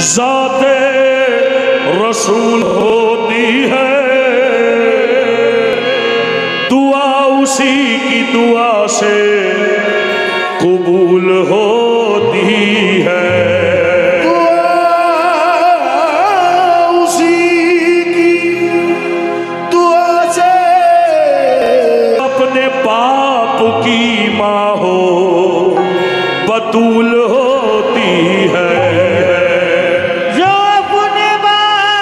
ज़ाते रसूल होती है, दुआ उसी की दुआ से कबूल होती है। की माँ हो बतूल होती है, जो अपने बाप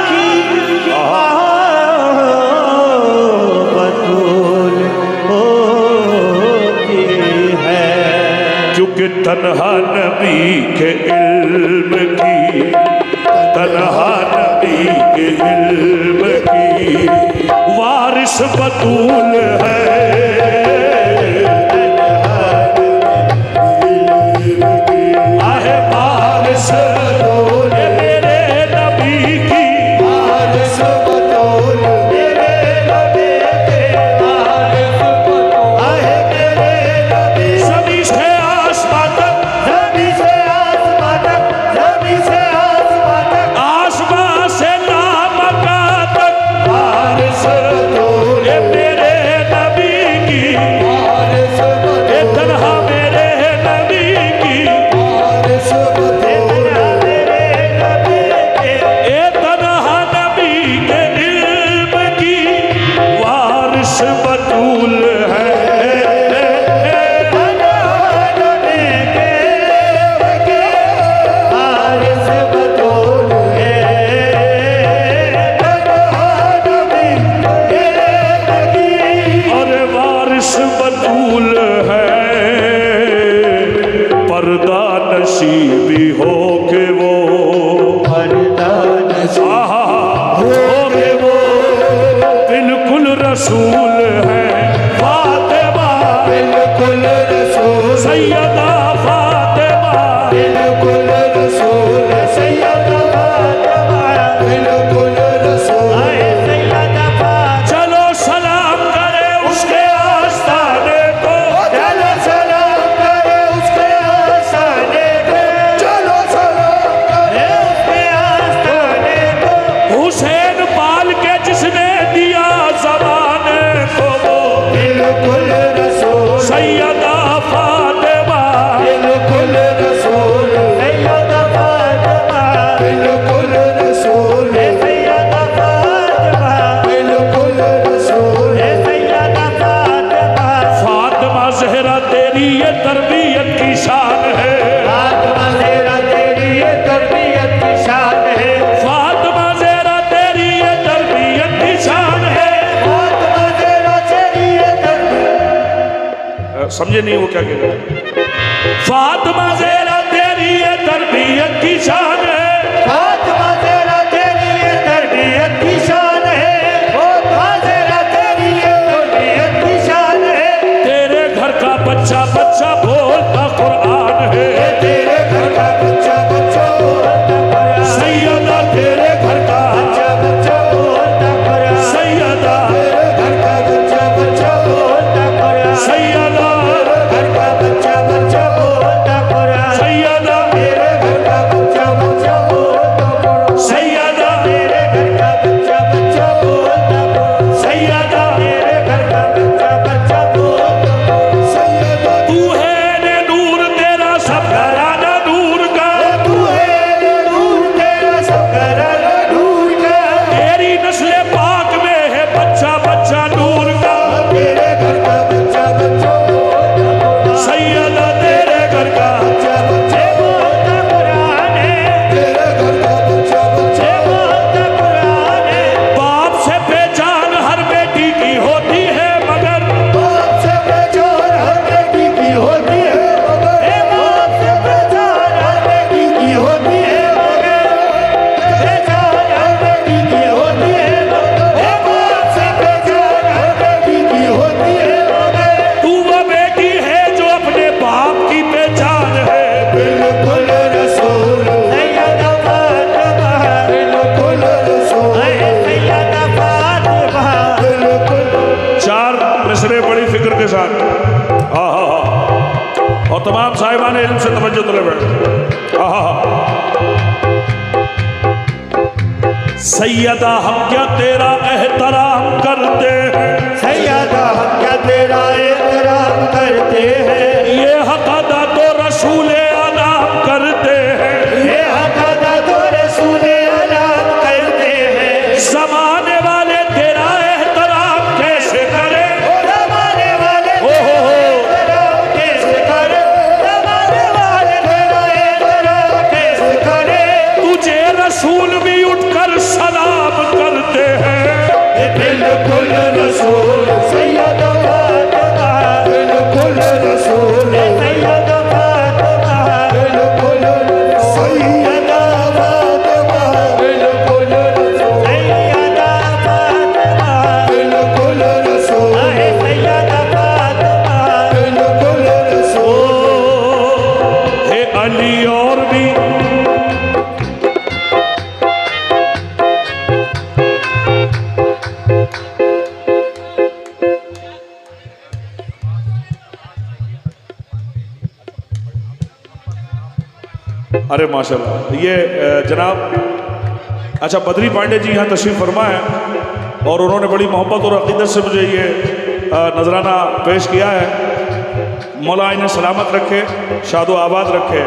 की माँ बतूल होती है। क्योंकि तन्हा नबी के इल्म की, तन्हा नबी के इल्म की वारिस बतूल है। आहे वारिस बतूल मेरे नबी की, वारिस बतूल मेरे नबी के, वारिस बतूल आहे मेरे नबी। ज़मीं से आसमां तक, ज़मीं से आसमां तक, ज़मीं से आसमां तक, आसमां से लामका तक वारिस बतूल है। पर्दा नसीबी हो के वो, पर्दा नसीबी हो के वो बिल्कुल रसूल है। फातिमा बिल्कुल रसूल, सैयदा फातिमा बिल्कुल रसूल, सैयदा फातिमा बिल्कुल रसूल, सैयदा फातिमा। चलो सलाम करे उसके आस्ताने को, चलो सलाम करे उसके आस्ताने को, चलो सलाम करे उसके आस्ताने को। हुसैन पाल के जिसने दिया ज़माने को वो बिल्कुल रसूल, सैयदा फातिमा बिल्कुल रसूल, सैयदा फातिमा बिल्कुल रसूल, सैयदा फातिमा बिल्कुल रसूल, सैयदा फातिमा। फातिमा ज़हरा तेरी ये तरबियत की शान है, फातिमा ज़हरा तेरी ये तरबियत की शान है, फातिमा ज़हरा तेरी ये तरबियत की शान है। फातिमा ज़हरा तेरी ये तरबियत। समझे नहीं वो क्या कह रहे हैं? फातिमा ज़हरा तेरी ये तरबियत की शान है, फातिमा ज़हरा तेरी ये तरबियत की शान है, फातिमा ज़हरा तेरी ये तरबियत की शान है। तेरे घर का बच्चा बच्चा बोलता कुरान है, तेरे घर का बच्चा बच्चा बोलता कुरान, सैयदा तेरे घर का बच्चा बच्चा बोलता कुरान, सैयदा तेरे घर का बच्चा बच्चा बोलता कुरान, सैयदा घर का बच्चा बच्चा बोलता कुरान। इल्म से तवज्जो तले बैठ। सैयदा हम क्या तेरा एहतराम करते हैं, सैयदा हम क्या तेरा एहतराम करते हैं, ये हक अदा तो रसूल अनाम करते हैं, ये हक अदा तो रसूल अनाम करते हैं। जमाने वाले तेरा एहतराम कैसे करें, जमाने वाले तेरा एहतराम कैसे करें, जमाने वाले तेरा एहतराम कैसे करें। तुझे रसूल भी उठकर सलाम करते हैं। बिल्कुल रसूल सैयदा फातिमा, बिल्कुल रसूल सैयदा फातिमा, बिल्कुल सैयदा फातिमा, बिल्कुल सैयदा फातिमा, बिल्कुल रसूल सैयदा फातिमा, बिल्कुल रसूल। हे अली और भी अरे माशाल्लाह। ये जनाब अच्छा बद्री पांडे जी यहाँ तशरीफ़ फरमा है और उन्होंने बड़ी मोहब्बत और अक़ीदत से मुझे ये नजराना पेश किया है। मौला इन्हें सलामत रखे, शादो आबाद रखे,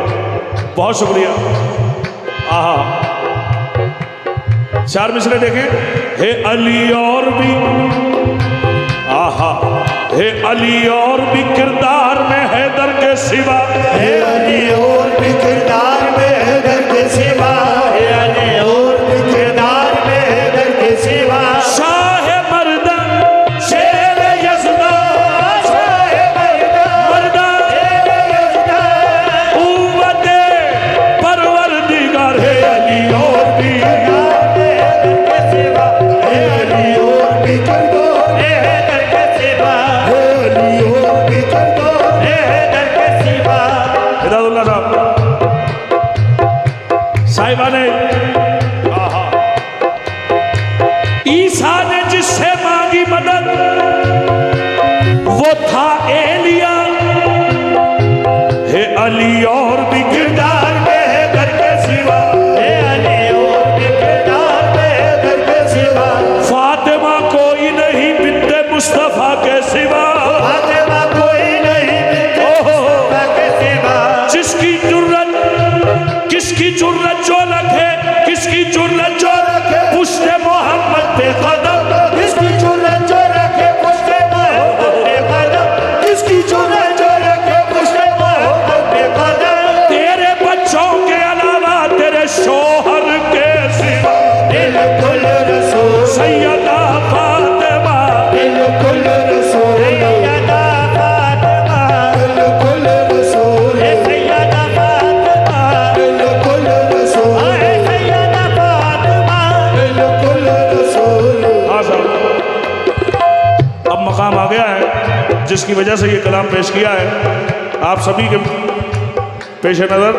बहुत शुक्रिया। आहा, चार मिसरे देखें। हे अली और भी, आहा, हे अली और भी किरदार में हैदर के सिवा, हे अली और भी किरदार में हैदर के सिवा, हे अली और भी किरदार में हैदर के सिवा। शाह मर्दन शेर यज़दा, शाह मर्दन शेर यज़दा, उम्मते परवरदिगार। हे अली और भी किरदार में हैदर के सिवा, हे अली और भी किरदार में हैदर के सिवा, हे अली और भी किरदार में हैदर के सिवा। हिदायतुल्लाह साहब साहिबा ने, आहा, ईसा ने जिससे मांगी मदद वो था एलिया। हे अली और भी किरदार में हैदर के सिवा, हे अली और भी किरदार में हैदर के सिवा। फातिमा कोई नहीं बिन्ते मुस्तफा के सिवा। फातिमा कोई नहीं बिन्ते मुस्तफा के सिवा। जिसकी जुर्रत, किसकी जुर्रत जो रखे, किसकी जुर्रत जो रखे पुश्ते मोहम्मद पे कदम, किसकी जुर्रत जो रखे पुश्ते मोहम्मद पे कदम, किसकी जुर्रत जो रखे पुश्ते मोहम्मद पे कदम। तेरे बच्चों के अलावा तेरे शोहर के सिवा। बिल्कुल रसूल सैयदा फातिमा, बिल्कुल रसूल सैयदा फातिमा, बिल्कुल रसूल सैयदा फातिमा, बिल्कुल रसूल सैयदा फातिमा, बिल्कुल रसूल। हाँ साहब, अब मकाम आ गया है जिसकी वजह से ये कलाम पेश किया है आप सभी के पेश नजर।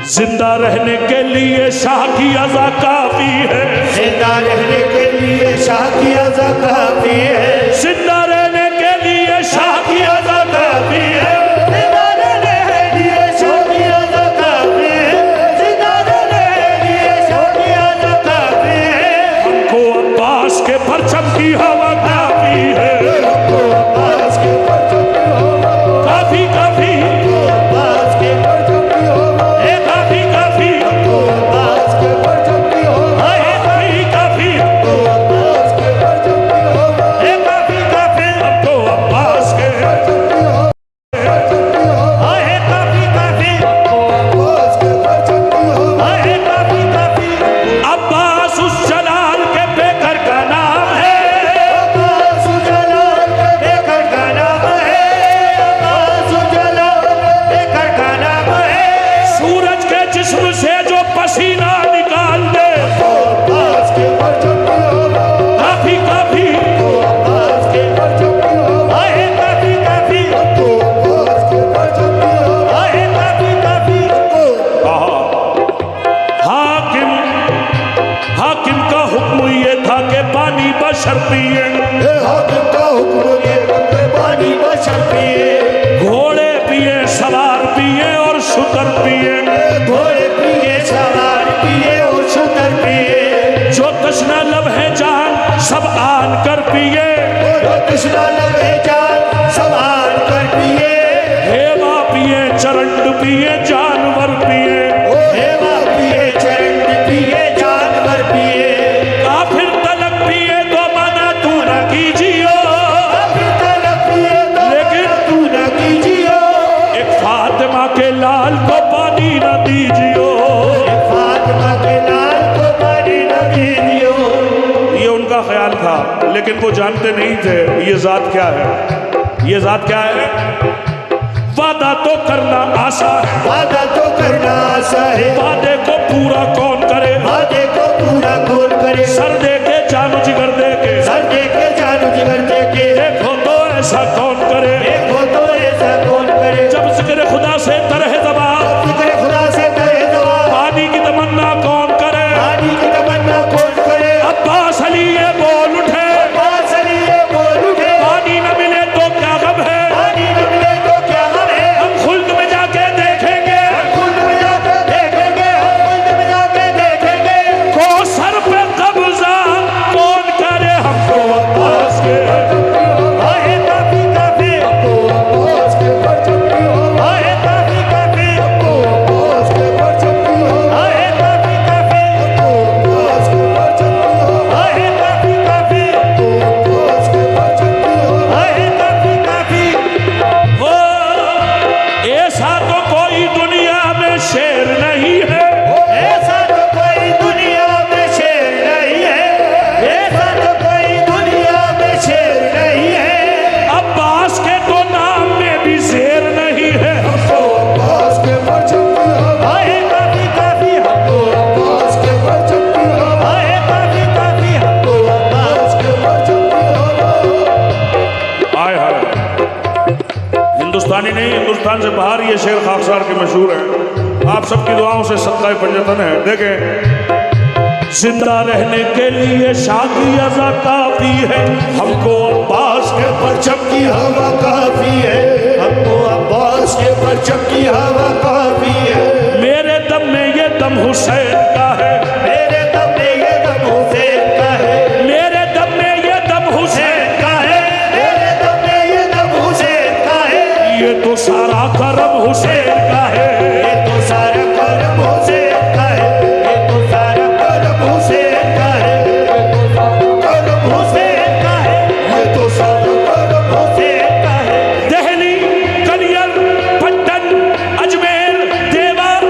जिंदा रहने के लिए शाह की अज़ा काफी है, जिंदा रहने के लिए शाह की अज़ा काफी है, जिंदा रहने के लिए शाह की अज़ा काफी है। जिंदा रहने के लिए शाह की अज़ा काफी है, जिंदा रहने के लिए शाह की अज़ा काफी है। हमको अब्बास के परचम की हवा काफी है, हमको अब्बास के परचम की हवा काफी काफी, हमको अब्बास के परचम की हवा, ए काफी काफी, हमको अब्बास के परचम की हवा, ए काफी काफी, हमको अब्बास के परचम की हवा, ए काफी काफी, हमको अब्बास के परचम की हवा, परचम की हवा, ए काफी काफी, हमको अब्बास के परचम की हवा, ए काफी काफी। अब्बास उस जलाल के बेकर का नाम है, अब्बास जलाल के बेकर का नाम है, अब्बास जलाल के बेकर का नाम है। सूरज के जिस्म से जो पसीना निकाल दे, अब्बास के परचम की हवा, काफी काफी, अब्बास के परचम की हवा, ए काफी काफी, अब्बास के परचम की हवा, ए काफी काफी। हाकिम, हाकिम का हुक्म ये था कि पानी बशर पिए, हाकिम का हुक्म ये कि पानी बशर पिए, घोड़े पिए सब आन कर पिए, जो तृष्णा लगे जान सब आन कर पिए। हेमा पिए चरंड पिए जानवर पिए, हेमा पिए चरण पिए जानवर पिए। काफिर तलक पिए तो मना तू न कीजियो, काफिर तलक पिए तो लेकिन तू न कीजियो। एक फातिमा के लाल को पानी न दीजियो। फातिमा के लाल को पानी न दीजियो। ये उनका ख्याल था, लेकिन वो जानते नहीं थे ये जात क्या है। ये जात क्या है? वादा तो करना आसान है, वादा तो करना आसान है, वादे को पूरा कौन करे, वादे को पूरा कौन करे। सर दे के जानो जिगर दे के, सर दे के जानो जिगर दे के, देखो तो ऐसा कौन करे, देखो तो ऐसा कौन करे। जब जिक्र खुदा से तरह दबा, जिक्र खुदा से तरह दबा, पानी की तमन्ना कौन करे, पानी की तमन्ना कौन करे। अब्बास अली ये बोल उठे, अब्बास अली ये बोल उठे, पानी न मिले तो क्या गम है, पानी न मिले तो क्या गम है। हम खुल्द में जाके देखेंगे, खुल्द में जाके देखेंगे, हम खुल्द में जाके देखेंगे। को सर पे कब्जा कौन करे हमको अब्बास के। आए काफी काफी, अब्बास के परचम की हवा, आए काफी काफी, अब्बास के परचम की हवा, आए काफी काफी, अब्बास के परचम की हवा, आए काफी काफी, अब्बास के परचम की हवा। आए काफी काफी। हो ऐसा तो कोई दुनिया में शेर नहीं है, ऐसा तो कोई दुनिया में शेर नहीं है, ऐसा तो कोई दुनिया में शेर नहीं है। अब्बास के तो नाम में भी शेर नहीं है। अब्बास के परचम की हवा, आए काफी काफी, अब्बास के परचम की हवा, आए काफी काफी, अब्बास के परचम की हवा। आए हाय, हिंदुस्तानी नहीं, हिंदुस्तान से बाहर ये शेर खाकसार के मशहूर हैं। आप सबकी दुआओं से सदका पंजतन है। देखें, जिंदा रहने के लिए शादी अज़ा काफी है, हमको अब्बास के परचम की हवा काफी है, हमको अब्बास के परचम की हवा काफी है। मेरे दम में ये दम हुसैन का है, मेरे दम में ये दम हुसैन का है, मेरे दम में ये दम हुसैन का है, मेरे दम में ये दम हुसैन का है। ये तो सारा करम हुसैन का है। ये तो सारा करम हुसैन का है, ये तो सारा करम हुसैन का है, करम हुसैन का है, ये तो सारा करम हुसैन का है। दिल्ली, कलियर, पट्टन, अजमेर, देवर,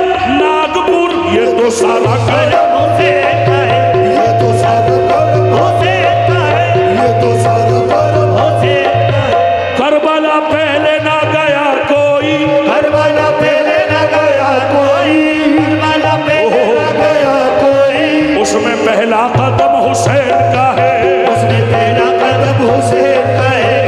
नागपुर, ये तो सारा करम। करम हुसैन का है, ये तो सारा करम, हुसैन का है, ये तो सारा करम। हुसैन का है। करबला पहले ना गया कोई, करबला पहले न गया कोई, करबला पहले न गया कोई। उसमें पहला कदम हुसैन का है। उसने पहला कदम हुसैन का है,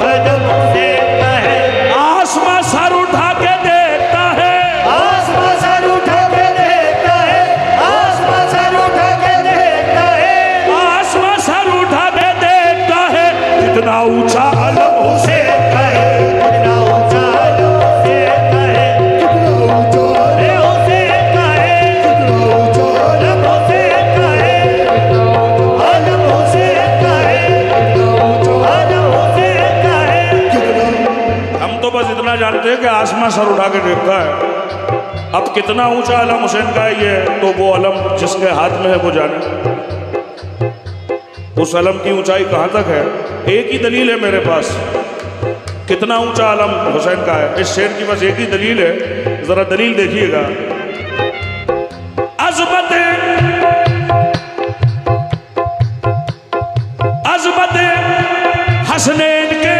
कदम हुसैन का है। आसमां सर उठा के देखता है, आसमां सर उठा के देखता है, आसमां सर उठा के देखता है। आसमां सर उठा के देखता है, कितना ऊंचा अलम हुसैन का है, कितना ऊंचा अलम हुसैन का है, कितना ऊंचा, ए हुसैन का है, कितना ऊंचा, अलम हुसैन का है, अलम हुसैन का है, अलम हुसैन का है। कितना हम तो बस इतना जानते हैं कि आसमां सर उठा के देखता है। अब कितना ऊंचा अलम हुसैन का है ये तो वो अलम जिसके हाथ में है वो जाने। उस अलम की ऊंचाई कहाँ तक है? एक ही दलील है मेरे पास, कितना ऊंचा अलम हुसैन का है। इस शेर की बस एक ही दलील है, जरा दलील देखिएगा। अज़मत अज़मत हसनैन के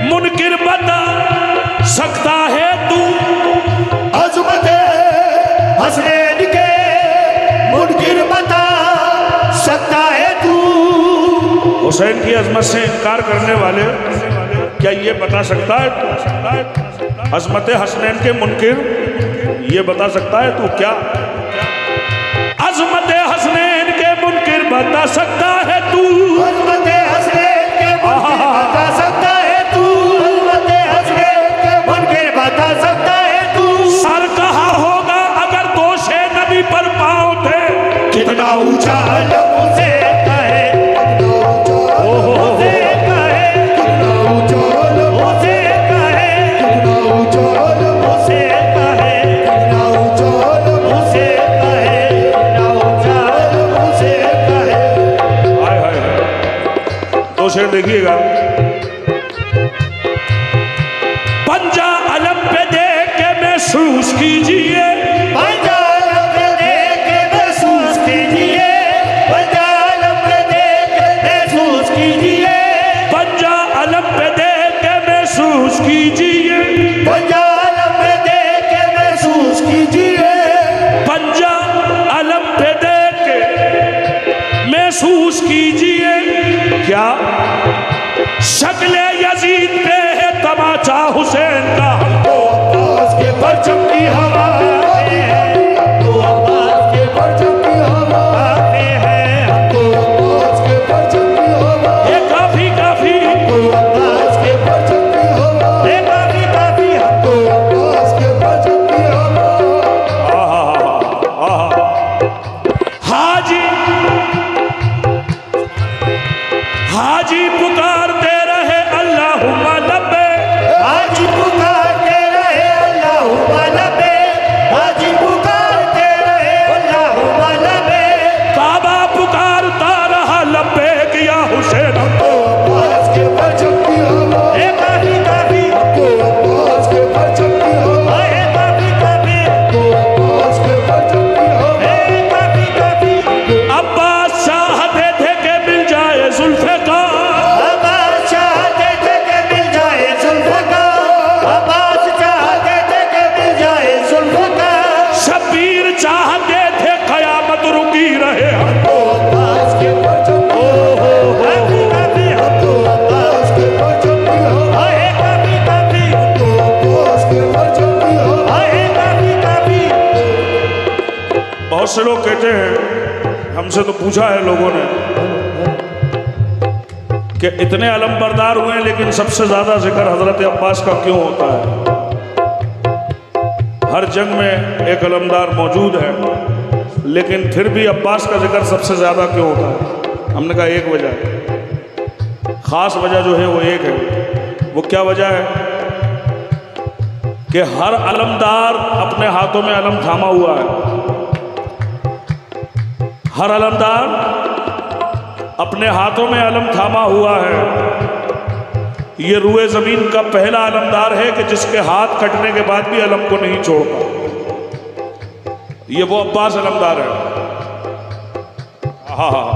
मुनकिर बता सकता है तू, अज़मत हसनैन के मुनकिर बता सकता है तू। हुसैन की अजमत से इनकार करने वाले क्या ये बता सकता है तू? अजमत हसनैन के मुनकिर ये बता सकता है तू क्या? अजमत हसनैन के मुनकिर बता सकता है तू, अज़मत हसनैन के मुनकिर बता सकता है तू, अज़मत हसनैन के मुनकिर बता सकता है तू। सर कहाँ होगा अगर दोषे नबी पर पाँव थे, कितना ऊंचा अलम हुसैन का है, शेर देखिएगा। पंजा अलम पे देख के महसूस कीजिए, पंजा अलम पे देख के महसूस कीजिए, पंजा अलम पे देख के महसूस कीजिए, पंजा अलम पे देख के महसूस कीजिए, पंजा अलम पे देख के महसूस कीजिए, पंजा अलम पे देख के महसूस कीजिए। क्या शक्ल यजीद पे है तमाचा हुसैन का, तो अब्बास के परचम की हवा तो अब्बास के परचम की हवा तो अब्बास के परचम की हवा ये काफी काफी तो अब्बास के परचम की हवा काफी काफी तो अब्बास के परचम की हवा। हाजी हाजी पुकारते रहे अल्लाहुम्मा लब्बे, हाजी पुकारते रहे अल्लाहुम्मा लब्बे, हाजी पुकारते रहे अल्लाहुम्मा लब्बे, काबा पुकारता रहा लब्बे किया हुसैन। तो अब्बास के परचम की हवा काफी काफी तो अब्बास के परचम की हवा काफी काफी तो अब्बास के परचम की हवा। काफी काफी अब्बास चाहते थे कि मिल जाए जुल्फ़िकार, अब्बास चाहते थे कि मिल जाए जुल्फ़िकार, अब्बास चाहते थे कि मिल जाए जुल्फ़िकार, शबीर चाहते थे कयामत रुकी रहे। तो अब्बास के परचम की काफी काफी तो अब्बास के परचम की हवा काफी काफी तो अब्बास के परचम की हवा। काफी काफी बहुत से लोग कहते हैं, हमसे तो पूछा है लोगों ने कि इतने अलमबरदार हुए हैं लेकिन सबसे ज्यादा जिक्र हजरत अब्बास का क्यों होता है? हर जंग में एक अलमदार मौजूद है लेकिन फिर भी अब्बास का जिक्र सबसे ज्यादा क्यों होता है? हमने कहा एक वजह है, खास वजह जो है वो एक है। वो क्या वजह है कि हर अलमदार अपने हाथों में अलम थामा हुआ है। हर अलमदार अपने हाथों में अलम थामा हुआ है। ये रूए जमीन का पहला अलमदार है कि जिसके हाथ कटने के बाद भी अलम को नहीं छोड़ता। ये वो अब्बास अलमदार है। हाँ हाँ,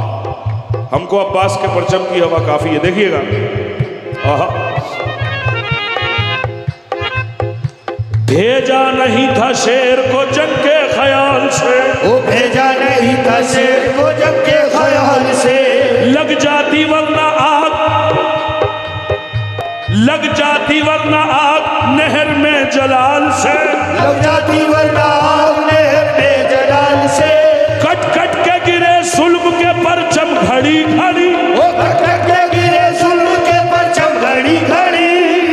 हमको अब्बास के परचम की हवा काफी है। देखिएगा, भेजा नहीं था शेर को जंग के ख्याल से, वो भेजा नहीं था शेर को जंग के ख्याल से, लग जाती वरना आग, लग जाती वरना आग नहर में जलाल से, लग जाती वरना आग नहर में जलाल से, कट कट के गिरे सुल्ब के परचम घड़ी घड़ी, वो कट के गिरे जुल्म के परचम घड़ी घड़ी,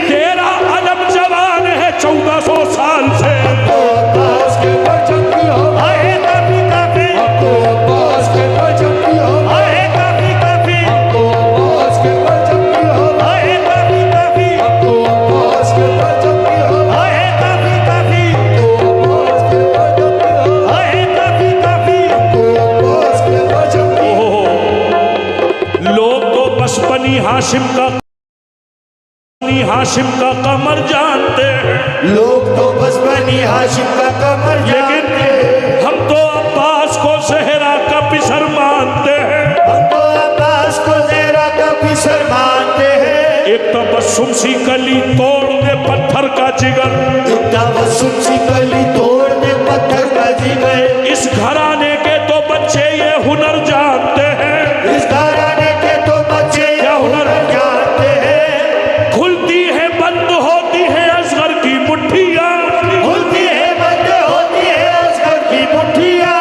तेरा अलम जवान है 1400 साल से। तो अब्बास के परचम की हवा काफी काफी तो अब्बास के परचम की हवा काफी काफी तो अब्बास के परचम की हवा काफी काफी तो अब्बास के परचम की हवा काफी काफी तो अब्बास के परचम की हवा काफी काफी तो अब्बास के परचम की ओहो, लोग तो बस बनी हाशिम का कमर जानते हैं, लोग तो बस बनी हाशिम का कमर जानते हैं, लेकिन हम तो अब्बास को ज़हरा का पिसर मानते हैं। हम तो अब्बास को ज़हरा का पिसर मानते हैं। एक तबस्सुम सी कली तोड़ दे पत्थर का जिगर, एक तबस्सुम सी कली तोड़ दे पत्थर का जिगर, इस घराने के तो बच्चे ये हुनर जानते हैं। इस घराने के तो बच्चे क्या हुनर जानते हैं। खुलती है बंद होती है असगर की मुट्ठियाँ, खुलती है बंद होती है असगर की मुट्ठियाँ,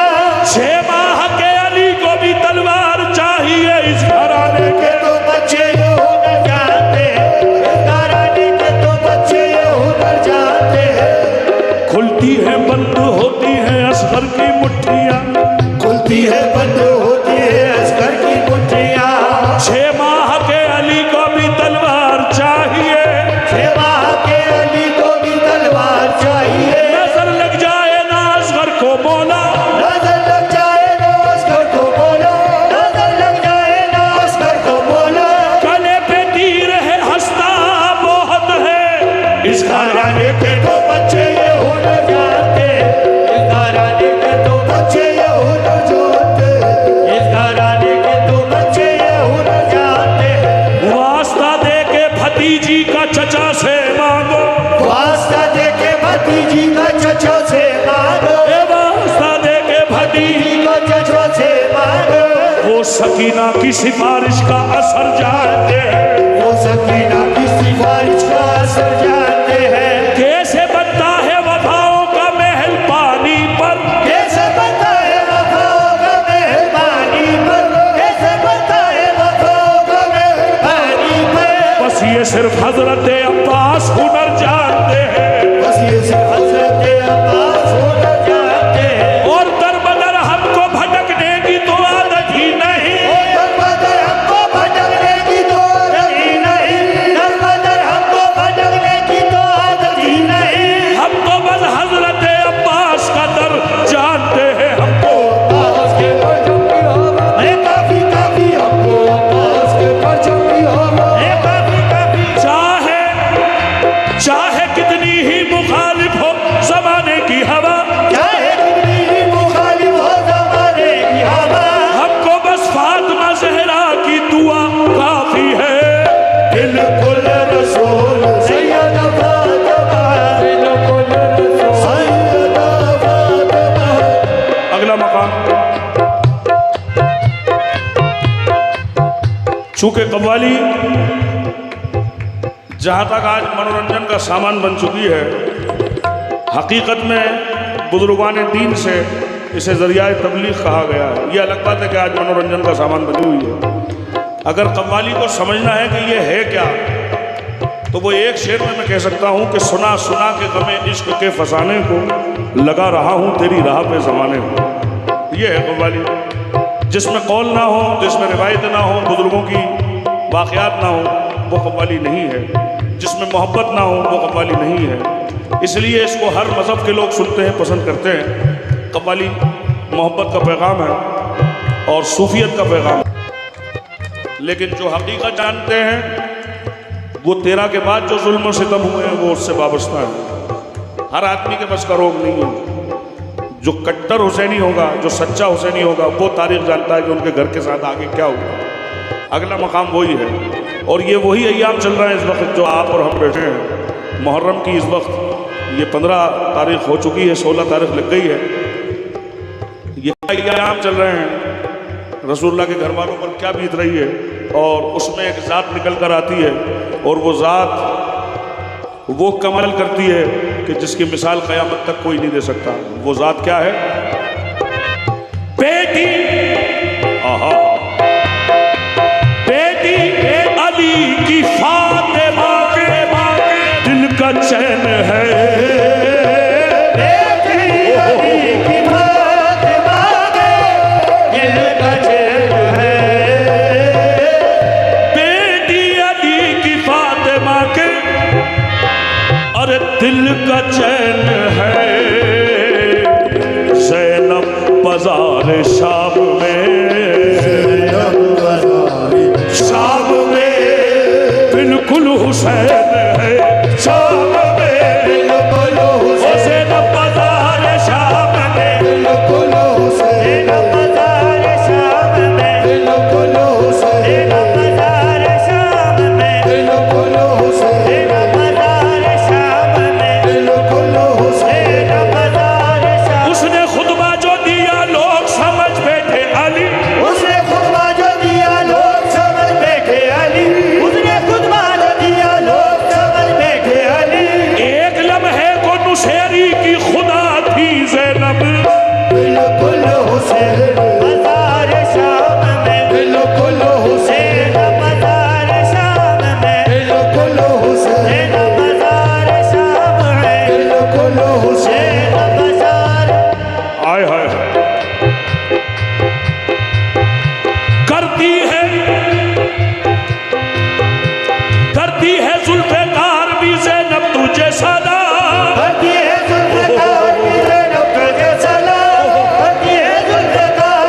6 माह के अली को भी तलवार चाहिए इस घराने के। के तो बच्चे ये हुनर जानते हैं। इस घराने के तो बच्चे ये हुनर जानते हैं। खुलती है बंद होती है असगर की मुट्ठियाँ, सकीना की सिफारिश का असर जानते हैं, वो सकीना की सिफारिश का असर जानते हैं। कैसे बनता है वफाओं का महल पानी पर, कैसे बनता है वफाओं का महल पानी पर, कैसे बनता है वफाओं का महल पानी पर। बस ये सिर्फ हजरत अब्बास हुनर जानते हैं, बस ये सिर्फ हज़रत अब्बास होना जानते हैं। और दर बदर हमको भटकने की तो आदत ही नहीं, दरबदर हमको भटकने की तो आदत ही नहीं, दरबदर हमको भटकने की तो आदत ही नहीं। हम तो बस हजरत अब्बास का दर जानते हैं, हमको अब्बास के परचम की हवा, अरे काफी काफी हमको अब्बास के परचम की हवा, अरे काफी काफी। चाहे कितनी ही मुखालिफ हो जमाने की हवा, चाहे कितनी ही मुखालिफ हो ज़माने की हवा, हमको बस फातिमा ज़हरा की दुआ काफी है। बिल्कुल रसूल सैयदा फातिमा, बिल्कुल रसूल सैयदा फातिमा। अगला मकाम, चूंकि कव्वाली जहाँ तक आज मनोरंजन का सामान बन चुकी है, हकीकत में बुजुर्गान दीन से इसे ज़रिया तबलीग कहा गया है। ये अलग बात है कि आज मनोरंजन का सामान बनी हुई है। अगर कव्वाली को समझना है कि ये है क्या, तो वो एक शेर में मैं कह सकता हूँ कि सुना सुना के गमे इश्क के फसाने को लगा रहा हूँ तेरी राह पे ज़माने को। ये है कव्वाली, जिसमें कौल ना हो, जिसमें रिवायत ना हो, बुजुर्गों की वाक़यात ना हो, वो कव्वाली नहीं है। जिसमें मोहब्बत ना हो, वो कव्वाली नहीं है। इसलिए इसको हर मज़हब के लोग सुनते हैं, पसंद करते हैं। कव्वाली मोहब्बत का पैगाम है और सूफियत का पैगाम है। लेकिन जो हकीकत जानते हैं वो तेरह के बाद जो जुल्म और सितम हुए हैं वो उससे वाबस्ता है। हर आदमी के बस का रोग नहीं है। जो कट्टर हुसैनी होगा, जो सच्चा हुसैनी होगा, वो तारीख जानता है कि उनके घर के साथ आगे क्या हुआ। अगला मकाम वही है, और ये वही अय्याम चल रहा है इस वक्त जो आप और हम बैठे हैं। मुहर्रम की इस वक्त ये 15 तारीख हो चुकी है, 16 तारीख लग गई है। ये अय्याम चल रहे हैं, रसूलुल्लाह के घर वालों पर क्या बीत रही है, और उसमें एक ज़ात निकल कर आती है, और वो ज़ात वो कमाल करती है कि जिसकी मिसाल क़यामत तक कोई नहीं दे सकता। वो ज़ात क्या है? बेटी, आहा, बेटी अली की फातिमा के दिल का चैन है। बेटी अली की फातिमा के दिल का चैन है। बेटी अली की फातिमा के अरे दिल का चैन है। ज़ैनब बाज़ार शाम में, शाम में बिल्कुल हुसैन है। शाम में बिल्कुल हुसैन, ज़ैनब बाज़ार शाम में, बिल्कुल हुसैन, बाजार शाम में, बिल्कुल हुसैन, बाजार शाम में, बिल्कुल हुसैन, बाजार शाम में, बिल्कुल हुसैन। बाजार शाम। उसने खुतबा जो दिया लोग समझ बैठे अली। उसने खुतबा जो दिया लोग समझ बैठे अली, उसने खुतबा जो दिया लोग समझ बैठे अली। एक लम्हे को नुशेरी की खुदा थी ज़ैनब। बिल्कुल हुसैन, बाजार शाम में, बिल्कुल हुसैन, बाजार शाम में, बिल्कुल हुसैन, बाजार शाम में, बिल्कुल हुसैन। बाजार। आय हाय हाय, करती है जुल्फ़िकार भी ज़ैनब तुझे सदा। करती है जुल्फ़िकार भी ज़ैनब तुझे सलाम, करती है जुल्फ़िकार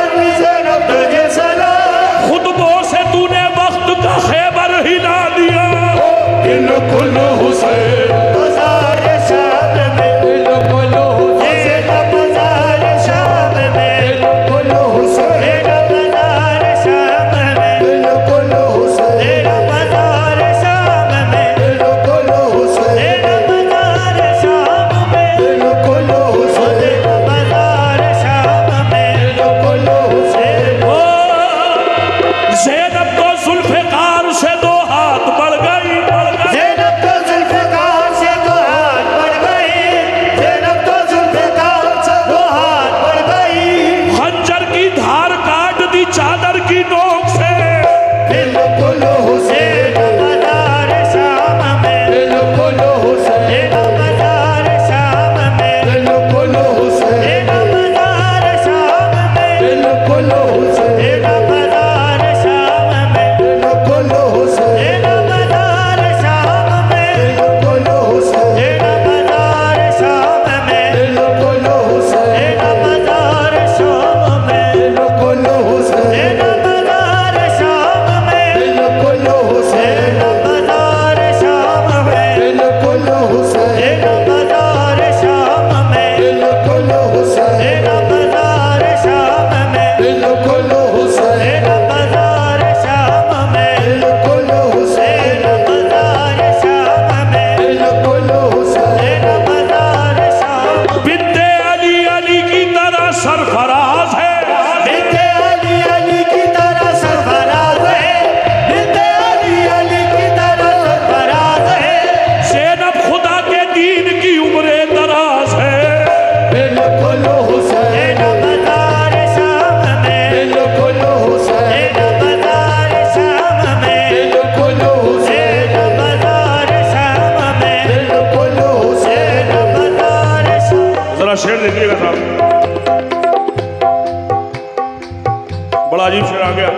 बड़ा अजीब शेर आ गया।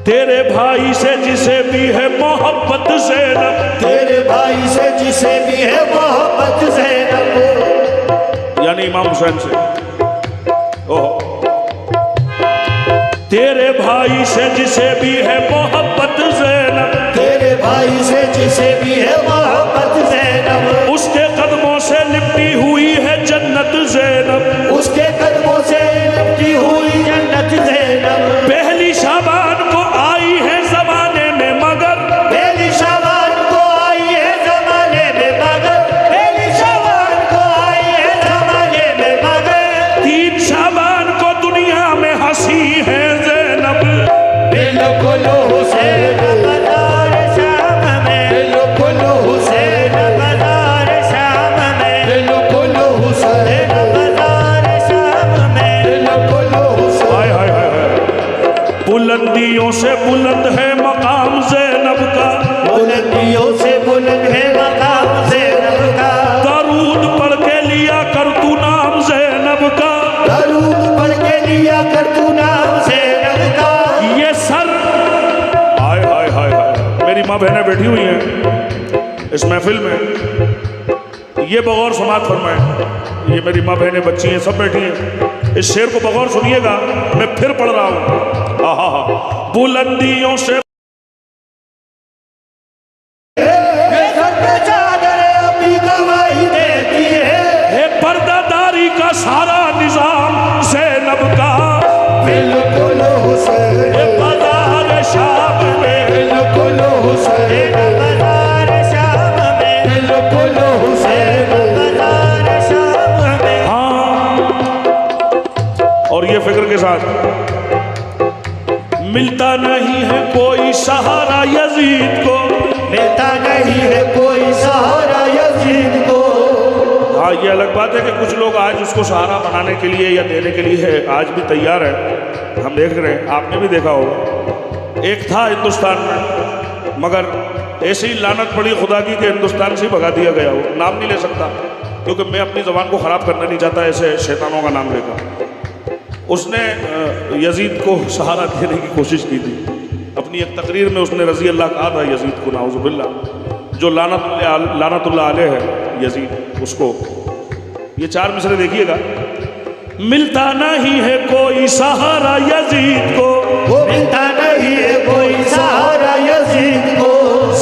तेरे भाई से जिसे भी है मोहब्बत ज़ैनब, तेरे भाई से जिसे भी है मोहब्बत ज़ैनब, यानी इमाम हुसैन से। ओह, तेरे भाई से जिसे भी है मोहब्बत ज़ैनब, तेरे भाई से जिसे भी है मोहब्बत ज़ैनब, उसके कदमों से लिपटी हुई है जन्नत ज़ैनब, उसके कदमों से लिपटी हुई जन्नत ज़ैनब। पहली शाबान को आई है जमाने में मगर, पहली शाबान को आई है ज़माने में मगर, पहली शाबान को आई है ज़माने में मगर, 3 शाबान को दुनिया में हंसी है ज़ैनब। बिल्कुल हुसैन बाज़ार शाम में, बिल्कुल हुसैन बाज़ार शाम में, बिल्कुल हुसैन बाज़ार शाम में, बिल्कुल हुसैन। हाय हाय हाय हाय। बुलंदियों से बुलंद है मकाम ज़ैनब का, बुलंदियों से बुलंद है मकाम ज़ैनब का, दरूद पढ़ के लिया कर तू नाम ज़ैनब का, दरूद पढ़ के लिया कर तू नाम ज़ैनब का। ये सर हाय हाय हाय हाय। मेरी माँ बहनें बैठी हुई हैं इस महफिल में, ये बगौर समात फरमाएं। ये मेरी माँ बहनें बच्ची हैं सब बैठी हैं, इस शेर को बगौर सुनिएगा, मैं फिर पढ़ रहा हूँ। आहा, बुलंदियों से ये सर पे चादर अपनी गवाही देती है, पर्दादारी का सारा निजाम ज़ैनब का, बिल्कुल हुसैन, बाजार शाम में, बिल्कुल हुसैन बाज़ार शाम में, बिल्कुल हुसैन बाज़ार शाम में। हाँ। और ये फिक्र के साथ, मिलता नहीं है कोई सहारा यजीद को, मिलता नहीं है कोई सहारा यजीद को। हाँ ये अलग बात है कि कुछ लोग आज उसको सहारा बनाने के लिए या देने के लिए आज भी तैयार है, हम देख रहे हैं, आपने भी देखा होगा। एक था हिंदुस्तान में, मगर ऐसी ही लानत पड़ी खुदा की कि हिंदुस्तान से ही भगा दिया गया। वो नाम नहीं ले सकता क्योंकि मैं अपनी ज़बान को ख़राब करना नहीं चाहता ऐसे शैतानों का नाम लेकर। उसने यजीद को सहारा देने की कोशिश की थी, अपनी एक तकरीर में उसने रज़ी अल्लाह कहा था यजीद को, नाउज़ुबिल्लाह, जो लानतुल्लाह अलैह है यजीद, उसको। ये 4 मिसरे देखिएगा। मिलता नहीं है कोई सहारा यजीद को, वो मिलता नहीं है कोई सहारा यजीद को,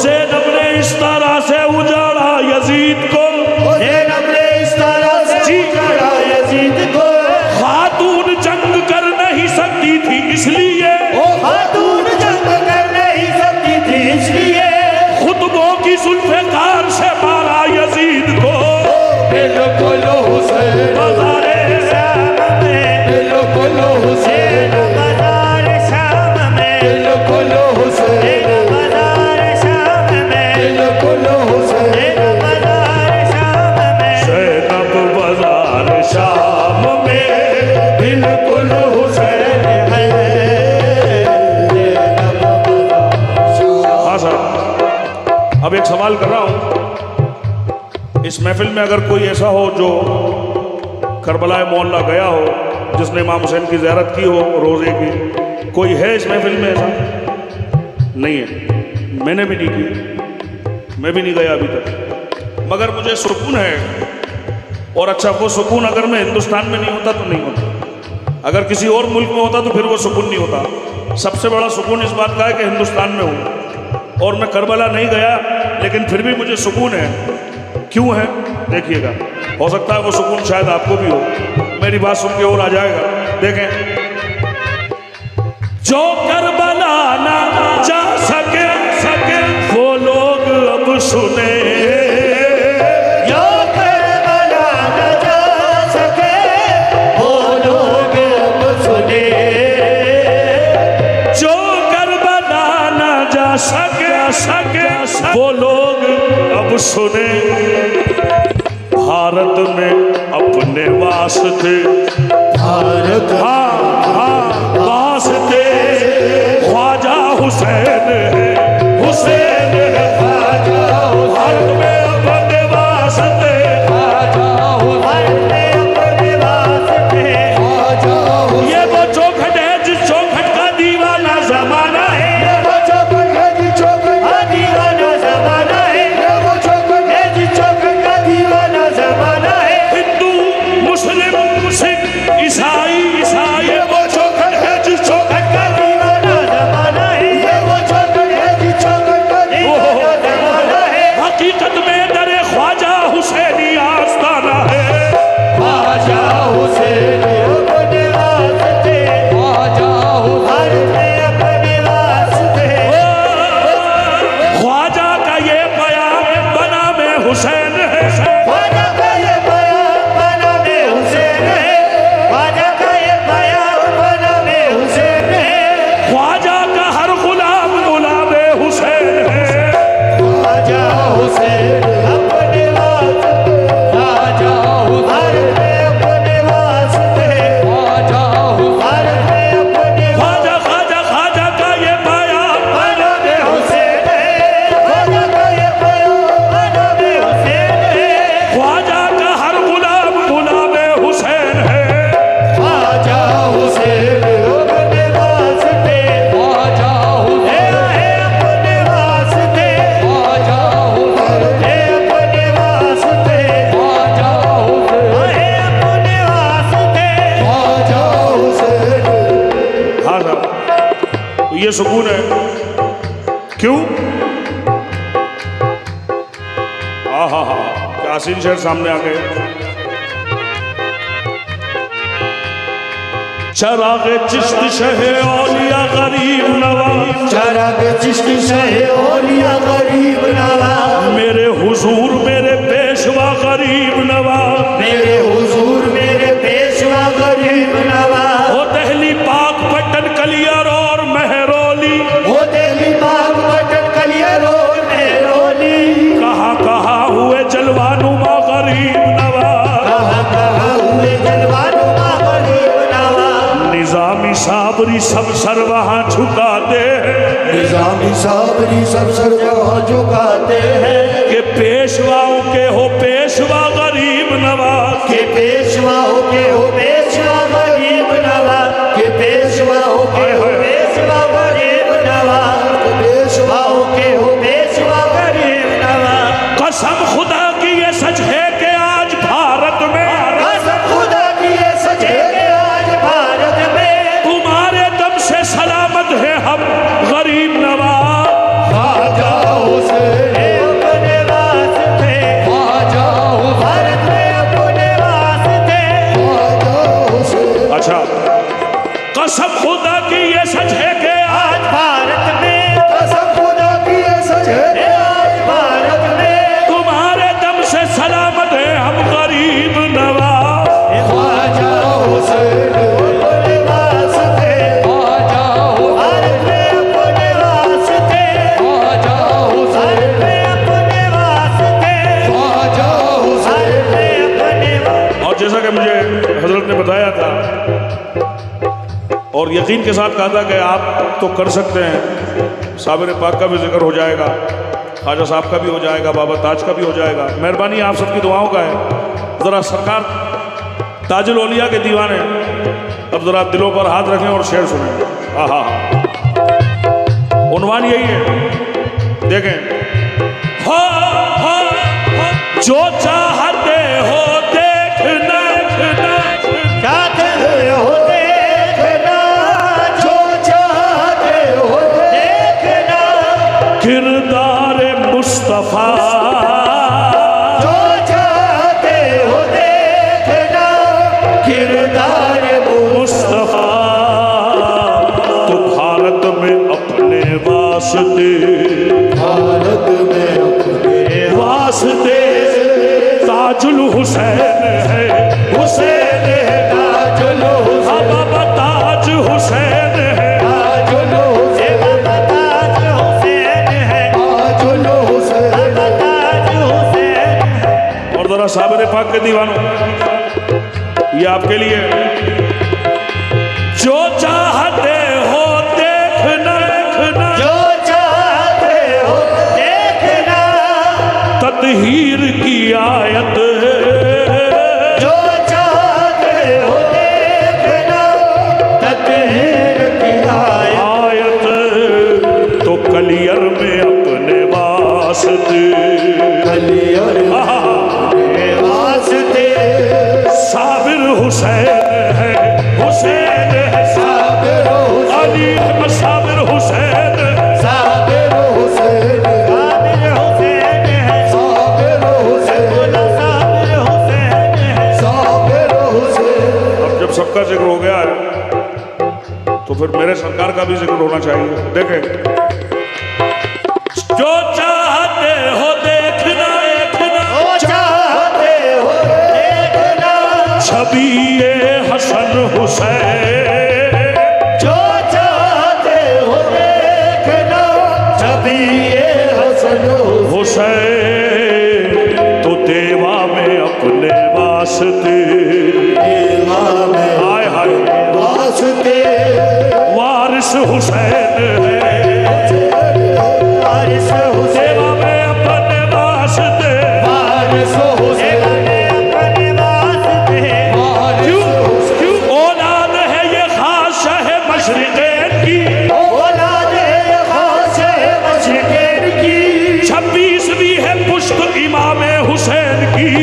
ज़ैनब ने इस तरह से उजाड़ा यजीद को, ज़ैनब ने इस तरह से उजाड़ा यजीद को। खातून जंग कर नहीं सकती थी इसलिए, वो खातून जंग कर नहीं सकती थी इसलिए, खुतबों की जुल्फ़िकार से मारा यजीद को, बिल्कुल हुसैन बाज़ारे शाम में, बिल्कुल हुसैन बाज़ार शाम में, बिल्कुल हुसैन बाज़ार शाम में, बिल्कुल हुसैन बाज़ार शाम में, ज़ैनब बाज़ार शाम में, बिल्कुल हुसैन है। हाँ साहब, अब एक सवाल कर रहा हूँ, इस महफिल में अगर कोई ऐसा हो जो करबला मोहल्ला गया हो, जिसने इमाम हुसैन की ज़ियारत की हो रोज़े की, कोई है इस महफिल में ऐसा? नहीं है, मैंने भी नहीं की, मैं भी नहीं गया अभी तक, मगर मुझे सुकून है। और अच्छा, वो सुकून अगर मैं हिंदुस्तान में नहीं होता तो नहीं होता, अगर किसी और मुल्क में होता तो फिर वो सुकून नहीं होता। सबसे बड़ा सुकून इस बात का है कि हिंदुस्तान में हूँ और मैं करबला नहीं गया, लेकिन फिर भी मुझे सुकून है। क्यों है देखिएगा, हो सकता है वो सुकून शायद आपको भी हो, मेरी बात सुन के और आ जाएगा। देखें, जो करबला ना जा सके वो लोग अब सुने, जो करबला न जा सके वो लोग अब सुने, जो करबला ना जा सके वो लोग अब सुने, भारत में अपने वास्ते, भारत वास्ते ख्वाजा हुसैन है, हुसैन है ख्वाजा भारत में अपने वास्ते, ख्वाजा भारत में अपने वास्ते, ख्वाजा ये वो चौखट है ये सुकून है। क्यों? हाँ, क्या हसीन शहर सामने आ गए। चरागे चिश्त शहे औलिया गरीब नवाज, चरागे चिश्त शहे औलिया गरीब नवाज, मेरे हुजूर मेरे पेशवा गरीब नवाज, मेरे हुजूर मेरे पेशवा गरीब नवाज। ओ दहली पाक पट्टन कलियर और महरौली, ओ दिल्ली बाग बटन कलियर और मेहरौली, कहाँ कहाँ हुए जलवानुमा गरीब नवाज, कहाँ कहाँ हुए जलवानुमा गरीब नवाज। निजामी साबरी सब सर वहाँ झुकाते हैं, निजामी साबरी सब सर वहाँ झुकाते हैं, कि पेशवाओं के हो पेशवा गरीब नवाज, के पेशवा हो के हो पेशवा गरीब नवाज, के पेशवा हो के हो पेशवा गरीब नवाज, के पेशवा हो के हो पेशवा गरीब नवाज। कसम खुदा की ये सच है कि आज भारत में, कसम खुदा की ये सच है कि आज भारत में तुम्हारे दम से सलामत है हम गरीब नवाज। ख्वाजा हुसैन अपने वास्ते, ख्वाजा भारत में अपने वास्ते, ख्वाजा हुसैन। अच्छा, कसम खुदा की ये सच है कि आज भारत में, कसम खुदा की ये सच है कि आज भारत में तुम्हारे दम से सलामत है हम गरीब नवाज। ख्वाजा हुसैन अपने वास्ते, ख्वाजा भारत में अपने वास्ते, ख्वाजा हुसैन अपने वास्ते, ख्वाजा हुसैन अपने वास्ते। और जैसा कि मुझे हजरत ने बताया था और यकीन के साथ कहा था कि आप तो कर सकते हैं, साबिर पाक का भी जिक्र हो जाएगा, ख्वाजा साहब का भी हो जाएगा, बाबा ताज का भी हो जाएगा। मेहरबानी आप सबकी दुआओं का है। ज़रा सरकार ताजुल औलिया के दीवाने, अब ज़रा दिलों पर हाथ रखें और शेर सुनें। हाँ, उन्वान यही है, देखें। हो, जो चाहते हो देखना, चाहते हो देखना, जो चाहते हो देखना, किरदार मुस्तफा, जो चाहते हो देखना, किरदार मुस्तफा तो भारत में अपने वास्ते, भारत में अपने वास्ते ताजुल हुसैन है, हुसैन है ताजुल हुसैन, बाबा ताज हुसैन है, ताजुल हुसैन, ताज हुसैन है, ताजुल हुसैन, ताज हुसैन। और जरा साबिर पाक के दीवानों, ये आपके लिए, जो चाहते हो देखना, जो चाहते हो देखना, ततहीर की आयत, जो चाहते हो देखना, तकदीर की आयत तो कलियर में अपने वास्ते, कलियर के वास्ते, साबिर हुसैन है, हुसैन है, साबिर हुसैन, अली अहमद साबिर हुसैन, साबिर हुसैन, साबिर हुसैन है, साबिर हुसैन, साबिर हुसैन है, साबिर हुसैन। अब जब सबका जिक्र हो गया है तो फिर मेरे सरकार का भी जिक्र होना चाहिए। देखें, जो चाहते हो देखना, जो चाहते हो देखना, छवि ये हसन हुसैन, जो चाहते हो देखना, छवि ये हसन हुसैन तो देवा में अपने वास्ते, देवा में हाय हाय वास्ते, वारिस हुसैन है, वारिस हुसैन, देवा में अपने वास्ते, वारिस हुसैन, अपने वास्ते, वारिस हुसैन, औलाद है ये खास है मशरिक़ैन की, औलाद है खास है मशरिक़ैन की, 26वीं है पुश्त इमाम हुसैन की,